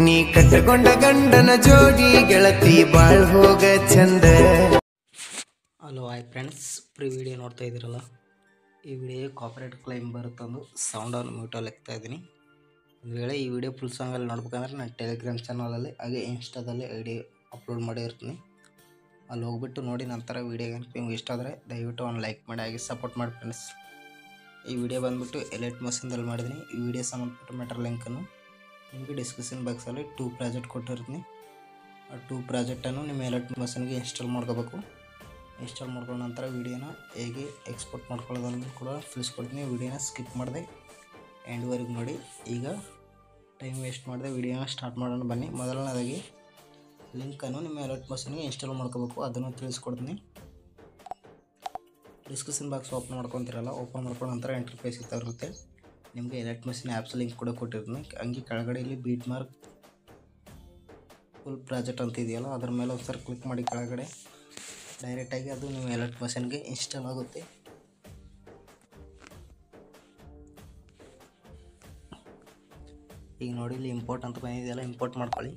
ನೀ ಕಟ್ಟಕೊಂಡ ಗಂಡನ ಜೋಡಿ ಗೆಳತಿ ಬಾಳ್ ಹೋಗ ಚಂದ. ಹಲೋ ಹಾಯ್ ಫ್ರೆಂಡ್ಸ್, ವಿಡಿಯೋ ನೋಡ್ತಾ ಇದ್ದೀರಲ್ಲ, ಈ ವಿಡಿಯೋ ಕಾಪಿರೈಟ್ ಕ್ಲೈಮ್ ಬರುತ್ತಂದು ಸೌಂಡನ್ನು ಮ್ಯೂಟಲ್ಲಿ ಇಕ್ತಾ ಇದ್ದೀನಿ. ಒಂದು ವೇಳೆ ಈ ವಿಡಿಯೋ ಫುಲ್ ಸಾಂಗಲ್ಲಿ ನೋಡ್ಬೇಕಂದ್ರೆ ನಾನು ಟೆಲಿಗ್ರಾಮ್ ಚಾನಲಲ್ಲಿ ಹಾಗೆ ಇನ್ಸ್ಟಾದಲ್ಲಿ ವಿಡಿಯೋ ಅಪ್ಲೋಡ್ ಮಾಡಿರ್ತೀನಿ. ಅಲ್ಲಿ ಹೋಗ್ಬಿಟ್ಟು ನೋಡಿ. ನಂತರ ವಿಡಿಯೋ ನಿಮ್ಗೆ ಇಷ್ಟ ಆದರೆ ದಯವಿಟ್ಟು ಒಂದು ಲೈಕ್ ಮಾಡಿ ಹಾಗೆ ಸಪೋರ್ಟ್ ಮಾಡಿ ಫ್ರೆಂಡ್ಸ್. ಈ ವಿಡಿಯೋ ಬಂದುಬಿಟ್ಟು ಎಲೈಟ್ ಮಷೀನ್ದಲ್ಲಿ ಮಾಡಿದ್ದೀನಿ. ಈ ವಿಡಿಯೋ ಸಂಬಂಧಪಟ್ಟ ಮ್ಯಾಟರ್ ಲಿಂಕನ್ನು ನಿಮಗೆ ಡಿಸ್ಕ್ರಿಪ್ಷನ್ ಬಾಕ್ಸಲ್ಲಿ 2 ಪ್ರಾಜೆಕ್ಟ್ ಕೊಟ್ಟಿರ್ತೀನಿ. ಆ 2 ಪ್ರಾಜೆಕ್ಟನ್ನು ನಿಮ್ಮ ಎಲೈಟ್ ಮಷೀನ್ಗೆ ಇನ್ಸ್ಟಾಲ್ ಮಾಡ್ಕೋಬೇಕು. ಇನ್ಸ್ಟಾಲ್ ಮಾಡ್ಕೊಂಡ ನಂತರ ವಿಡಿಯೋನ ಹೇಗೆ ಎಕ್ಸ್ಪೋರ್ಟ್ ಮಾಡ್ಕೊಳ್ಳೋದನ್ನು ಕೂಡ ತಿಳಿಸ್ಕೊಡ್ತೀನಿ. ವಿಡಿಯೋನ ಸ್ಕಿಪ್ ಮಾಡಿದೆ ಎಂಡ್ವರೆಗೆ ನೋಡಿ. ಈಗ ಟೈಮ್ ವೇಸ್ಟ್ ಮಾಡಿದೆ, ವಿಡಿಯೋನ ಸ್ಟಾರ್ಟ್ ಮಾಡೋಣ ಬನ್ನಿ. ಮೊದಲನೇದಾಗಿ ಲಿಂಕನ್ನು ನಿಮ್ಮ ಎಲೈಟ್ ಮಷೀನ್ಗೆ ಇನ್ಸ್ಟಾಲ್ ಮಾಡ್ಕೋಬೇಕು, ಅದನ್ನು ತಿಳಿಸ್ಕೊಡ್ತೀನಿ. ಡಿಸ್ಕ್ರಿಪ್ಷನ್ ಬಾಕ್ಸ್ ಓಪನ್ ಮಾಡ್ಕೊತಿರಲ್ಲ, ಓಪನ್ ಮಾಡ್ಕೊಂಡ ನಂತರ ಇಂಟರ್ಫೇಸ್ ಇರುತ್ತೆ. ನಿಮಗೆ ಎಲೈಟ್ ಮಷೀನ್ ಆ್ಯಪ್ಸ್ ಲಿಂಕ್ ಕೂಡ ಕೊಟ್ಟಿರ್ತೀನಿ. ಹಂಗೆ ಕೆಳಗಡೆ ಇಲ್ಲಿ ಬೀಟ್ ಮಾರ್ಕ್ ಫುಲ್ ಪ್ರಾಜೆಕ್ಟ್ ಅಂತ ಇದೆಯಲ್ಲ, ಅದ್ರ ಮೇಲೆ ಒಂದ್ಸರಿ ಕ್ಲಿಕ್ ಮಾಡಿ ಕೆಳಗಡೆ ಡೈರೆಕ್ಟಾಗಿ ಅದು ನಿಮ್ಮ ಎಲೈಟ್ ಮಷೀನ್ಗೆ ಇನ್ಸ್ಟಾಲ್ ಆಗುತ್ತೆ. ಈಗ ನೋಡಿ ಇಲ್ಲಿ ಇಂಪೋರ್ಟ್ ಅಂತ ಬಂದಿದೆಯಲ್ಲ, ಇಂಪೋರ್ಟ್ ಮಾಡ್ಕೊಳ್ಳಿ.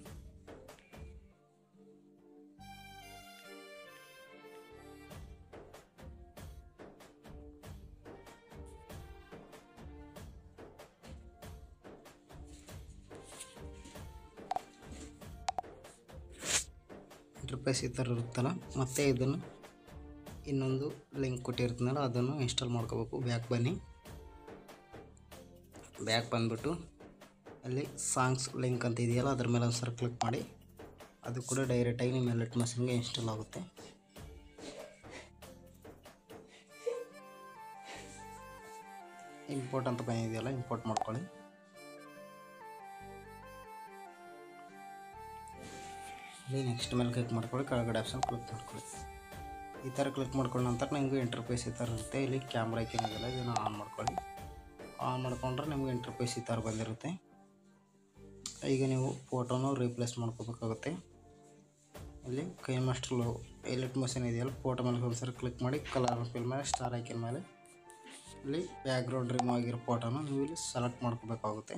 ಇಂಟರ್ಫೇಸ್ ಈ ಥರ ಇರುತ್ತಲ್ಲ, ಮತ್ತು ಇದನ್ನು ಇನ್ನೊಂದು ಲಿಂಕ್ ಕೊಟ್ಟಿರ್ತೀನಲ್ಲ ಅದನ್ನು ಇನ್ಸ್ಟಾಲ್ ಮಾಡ್ಕೋಬೇಕು. ಬ್ಯಾಕ್ ಬನ್ನಿ. ಬ್ಯಾಕ್ ಬಂದುಬಿಟ್ಟು ಅಲ್ಲಿ ಸಾಂಗ್ಸ್ ಲಿಂಕ್ ಅಂತ ಇದೆಯಲ್ಲ ಅದ್ರ ಮೇಲೆ ಒಂದ್ಸರಿ ಕ್ಲಿಕ್ ಮಾಡಿ. ಅದು ಕೂಡ ಡೈರೆಕ್ಟಾಗಿ ನಿಮ್ಮ ಎಲೈಟ್ ಮಷೀನ್ಗೆ ಇನ್ಸ್ಟಾಲ್ ಆಗುತ್ತೆ. ಇಂಪೋರ್ಟ್ ಅಂತ ಬಂದಿದೆಯಲ್ಲ, ಇಂಪೋರ್ಟ್ ಮಾಡ್ಕೊಳ್ಳಿ. ಇಲ್ಲಿ ನೆಕ್ಸ್ಟ್ ಮೇಲೆ ಕ್ಲಿಕ್ ಮಾಡ್ಕೊಳ್ಳಿ, ಕೆಳಗಡೆ ಆಪ್ಷನ್ ಕ್ಲಿಕ್ ಮಾಡ್ಕೊಳ್ಳಿ. ಈ ಥರ ಕ್ಲಿಕ್ ಮಾಡ್ಕೊಂಡ ನಂತರ ನಿಮಗೆ ಇಂಟರ್ಫೇಸ್ ಈ ಥರ ಇರುತ್ತೆ. ಇಲ್ಲಿ ಕ್ಯಾಮ್ರಾ ಐಕನ್ ಇದೆಯಲ್ಲ, ಇದನ್ನು ಆನ್ ಮಾಡ್ಕೊಳ್ಳಿ. ಆನ್ ಮಾಡ್ಕೊಂಡ್ರೆ ನಿಮಗೆ ಇಂಟರ್ಫೇಸ್ ಈ ಥರ ಬಂದಿರುತ್ತೆ. ಈಗ ನೀವು ಫೋಟೋನ ರೀಪ್ಲೇಸ್ ಮಾಡ್ಕೋಬೇಕಾಗುತ್ತೆ. ಇಲ್ಲಿ ಕೈ ಮಾಸ್ಟರ್ ಎಲೈಟ್ ಮಷೀನ್ ಇದೆಯಲ್ಲ, ಫೋಟೋ ಮೇಲೆ ಒಂದ್ಸರಿ ಕ್ಲಿಕ್ ಮಾಡಿ ಕಲರ್ ಫಿಲ್ ಮೇಲೆ ಸ್ಟಾರ್ ಐಕನ್ ಮೇಲೆ ಇಲ್ಲಿ ಬ್ಯಾಕ್ಗ್ರೌಂಡ್ ರಿಮೂವ್ ಆಗಿರೋ ಫೋಟೋನ ನೀವು ಇಲ್ಲಿ ಸೆಲೆಕ್ಟ್ ಮಾಡ್ಕೋಬೇಕಾಗುತ್ತೆ.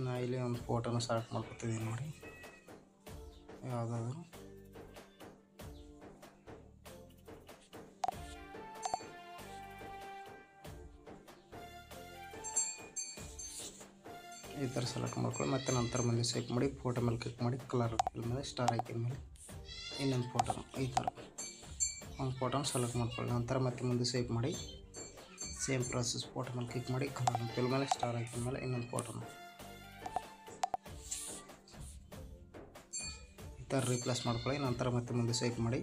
ನಾನು ಇಲ್ಲಿ ಒಂದು ಫೋಟೋನ ಸೆಲೆಕ್ಟ್ ಮಾಡ್ಕೊತಿದ್ದೀನಿ ನೋಡಿ, ಯಾವುದಾದ್ರು ಈ ಥರ ಸೆಲೆಕ್ಟ್ ಮಾಡ್ಕೊಳ್ಳಿ. ಮತ್ತು ನಂತರ ಮುಂದೆ ಸೇವ್ ಮಾಡಿ, ಫೋಟೋ ಮೇಲೆ ಕ್ಲಿಕ್ ಮಾಡಿ ಕಲರ್ ಮೇಲೆ ಸ್ಟಾರ್ ಐಕನ್ ಮೇಲೆ ಇನ್ನೊಂದು ಫೋಟೋನ ಈ ಥರ ಒಂದು ಫೋಟೋನ ಸೆಲೆಕ್ಟ್ ಮಾಡ್ಕೊಳ್ಳಿ. ನಂತರ ಮತ್ತೆ ಮುಂದೆ ಸೇವ್ ಮಾಡಿ, ಸೇಮ್ ಪ್ರಾಸೆಸ್ ಫೋಟೋ ಮೇಲೆ ಕ್ಲಿಕ್ ಮಾಡಿ ಕಲರ್ ಫಿಲ್ ಮೇಲೆ ಸ್ಟಾರ್ ಐಕನ್ ಮೇಲೆ ಇನ್ನೊಂದು ಫೋಟೋನ ಈ ಥರ ರೀಪ್ಲೇಸ್ ಮಾಡ್ಕೊಳ್ಳಿ. ನಂತರ ಮತ್ತೆ ಮುಂದೆ ಸೇವ್ ಮಾಡಿ,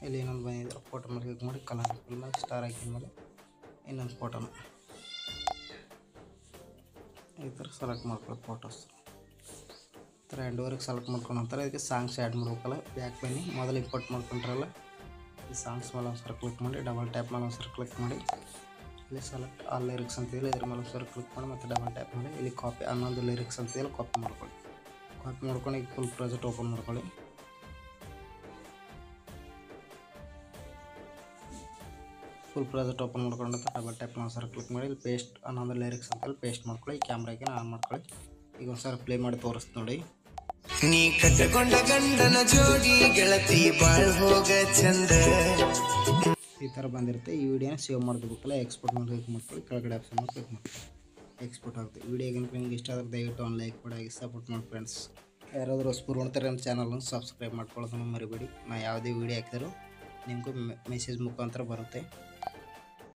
ಇಲ್ಲಿ ಇನ್ನೊಂದು ಬಂದಿದೆ ಫೋಟೋ ಮೇಲೆ ಕ್ಲಿಕ್ ಮಾಡಿ ಕಲರ್ ಫಿಲ್ ಮೇಲೆ ಸ್ಟಾರ್ ಐಕನ್ ಮೇಲೆ ಇನ್ನೊಂದು ಫೋಟೋನ ಈ ಥರ ಸೆಲೆಕ್ಟ್ ಮಾಡ್ಕೊಳ್ಳಿ. ಫೋಟೋಸ್ ಈ ಥರ ಎಂಡ್ವರೆಗೆ ಸೆಲೆಕ್ಟ್ ಮಾಡ್ಕೊಂಡು ನಂತರ ಇದಕ್ಕೆ ಸಾಂಗ್ಸ್ ಆ್ಯಡ್ ಮಾಡ್ಬೇಕಲ್ಲ. ಬ್ಯಾಕ್ ಬನ್ನಿ, ಮೊದಲು ಇಂಪೋರ್ಟ್ ಮಾಡ್ಕೊಂಡ್ರಲ್ಲ ಈ ಸಾಂಗ್ಸ್ ಮೇಲೆ ಒಂದ್ಸರಿ ಕ್ಲಿಕ್ ಮಾಡಿ, ಡಬಲ್ ಟ್ಯಾಪ್ ಮೇಲೆ ಒಂದ್ಸರಿ ಕ್ಲಿಕ್ ಮಾಡಿ, ಇಲ್ಲಿ ಸೆಲೆಕ್ಟ್ ಆಲ್ ಲಿರಿಕ್ಸ್ ಅಂತಿದೆ ಇದ್ರ ಮೇಲೆ ಒಂದ್ಸರಿ ಕ್ಲಿಕ್ ಮಾಡಿ ಮತ್ತು ಡಬಲ್ ಟ್ಯಾಪ್ ಮಾಡಿ ಇಲ್ಲಿ ಕಾಪಿ ಅನ್ನೊಂದು ಲಿರಿಕ್ಸ್ ಅಂತಿದೆಯಲ್ಲ ಕಾಪಿ ಮಾಡ್ಕೊಳ್ಳಿ. ಕಾಪಿ ಮಾಡ್ಕೊಂಡು ಈಗ ಫುಲ್ ಪ್ರಾಜೆಕ್ಟ್ ಓಪನ್ ಮಾಡ್ಕೊಳ್ಳಿ. ಫುಲ್ ಪ್ರಾಜೆಕ್ಟ್ ಓಪನ್ ಮಾಡ್ಕೊಂಡು ಡಬಲ್ ಟ್ಯಾಪ್ ಒಂದ್ಸರಿ ಕ್ಲಿಕ್ ಮಾಡಿ ಇಲ್ಲಿ ಪೇಸ್ಟ್ ಅನ್ನೊಂದು ಲಿರಿಕ್ಸ್ ಅಂತೇಳಿ ಪೇಸ್ಟ್ ಮಾಡ್ಕೊಳ್ಳಿ. ಕ್ಯಾಮ್ರಾಗೆ ಆನ್ ಮಾಡ್ಕೊಳ್ಳಿ. ಈಗ ಒಂದ್ಸರಿ ಪ್ಲೇ ಮಾಡಿ ತೋರಿಸ್ತು ನೋಡಿ. ನೀ ಕಟ್ಟಕೊಂಡ ಗಂಡನ ಜೋಡಿ ಗೆಳತಿ ಬಾಳ್ ಹೋಗ ಚಂದ. ಈ ಥರ ಬಂದಿರುತ್ತೆ. ಈ ವಿಡಿಯೋನ ಸೇವ್ ಮಾಡ್ಕೋಬೇಕಲ್ಲ, ಎಕ್ಸ್ಪೋರ್ಟ್ ಮಾಡಿ ಕ್ಲಿಕ್ ಮಾಡ್ಕೊಳ್ಳಿ, ಕೆಳಗಡೆ ಆಪ್ಷನ್ ಮಾಡಿ ಕ್ಲಿಕ್ ಮಾಡ್ಕೊಳ್ಳಿ, ಎಕ್ಸ್ಪೋರ್ಟ್ ಆಗುತ್ತೆ. ವಿಡಿಯೋಗೆ ನಿಮ್ಗೆ ಇಷ್ಟ ಆದರೆ ದಯವಿಟ್ಟು ಒಂದು ಲೈಕ್ ಮಾಡಿ ಹಾಗೆ ಸಪೋರ್ಟ್ ಮಾಡಿ ಫ್ರೆಂಡ್ಸ್. ಯಾರಾದರೂ ಹೊಸಬರು ನೋಡ್ತಾರೆ ನಮ್ಮ ಚಾನಲನ್ನು ಸಬ್ಸ್ಕ್ರೈಬ್ ಮಾಡ್ಕೊಳ್ಳೋದನ್ನು ಮರಿಬೇಡಿ. ನಾನು ಯಾವುದೇ ವಿಡಿಯೋ ಹಾಕಿದರೂ ನಿಮಗೂ ಮೆಸೇಜ್ ಮುಖಾಂತರ ಬರುತ್ತೆ.